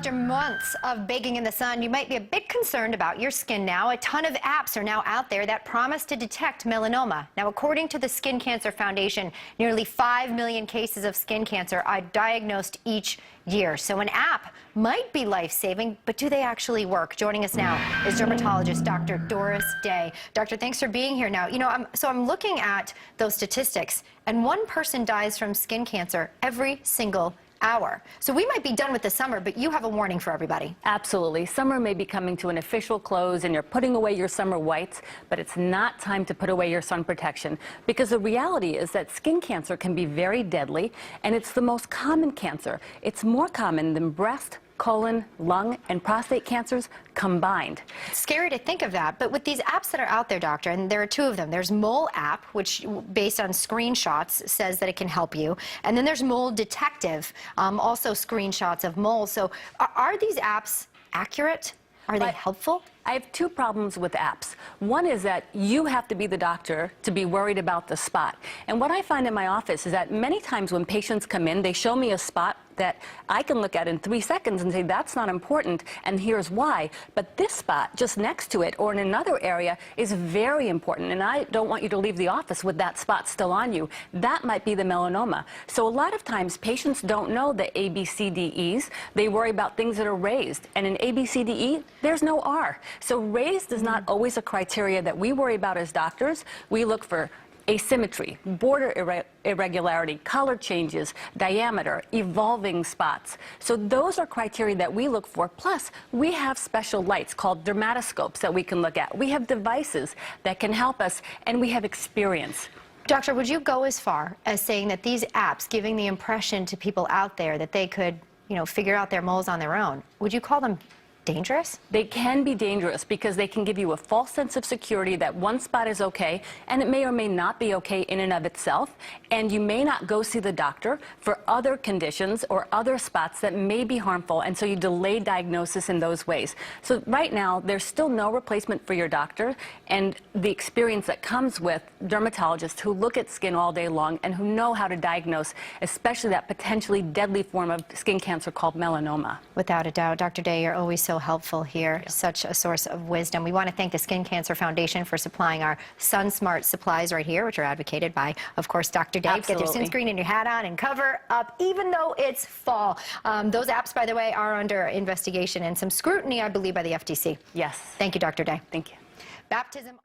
After months of baking in the sun, you might be a bit concerned about your skin now. A ton of apps are now out there that promise to detect melanoma. Now, according to the Skin Cancer Foundation, nearly 5 million cases of skin cancer are diagnosed each year. So an app might be life-saving, but do they actually work? Joining us now is dermatologist Dr. Doris Day. Doctor, thanks for being here now. I'm looking at those statistics, and one person dies from skin cancer every single hour. So we might be done with the summer, but you have a warning for everybody. Absolutely. Summer may be coming to an official close and you're putting away your summer whites, but it's not time to put away your sun protection, because the reality is that skin cancer can be very deadly, and it's the most common cancer. It's more common than breast, colon, lung, and prostate cancers combined. It's scary to think of that, but with these apps that are out there, doctor, and there are two of them. There's Mole app, which based on screenshots says that it can help you, and then there's Mole Detective, also screenshots of moles. So are these apps accurate? Are they helpful? I have two problems with apps. One is that you have to be the doctor to be worried about the spot. And what I find in my office is that many times when patients come in, they show me a spot that I can look at in 3 seconds and say, that's not important, and here's why. But this spot just next to it or in another area is very important, and I don't want you to leave the office with that spot still on you. That might be the melanoma. So a lot of times patients don't know the ABCDEs. They worry about things that are raised. And in ABCDE, there's no R. So raised is not always a criteria that we worry about as doctors. We look for asymmetry, border irregularity, color changes, diameter, evolving spots. So those are criteria that we look for. Plus, we have special lights called dermatoscopes that we can look at. We have devices that can help us, and we have experience. Doctor, would you go as far as saying that these apps, giving the impression to people out there that they could, figure out their moles on their own, would you call them dangerous? They can be dangerous because they can give you a false sense of security that one spot is okay, and it may or may not be okay in and of itself, and you may not go see the doctor for other conditions or other spots that may be harmful, and so you delay diagnosis in those ways. So right now, there's still no replacement for your doctor, and the experience that comes with dermatologists who look at skin all day long and who know how to diagnose, especially that potentially deadly form of skin cancer called melanoma. Without a doubt. Dr. Day, you're always so helpful here, such a source of wisdom. We want to thank the Skin Cancer Foundation for supplying our Sun Smart supplies right here, which are advocated by, of course, Dr. Day. Absolutely. Get your sunscreen and your hat on and cover up, even though it's fall. Those apps, by the way, are under investigation and some scrutiny, I believe, by the FTC. Yes. Thank you, Dr. Day. Thank you. Baptism.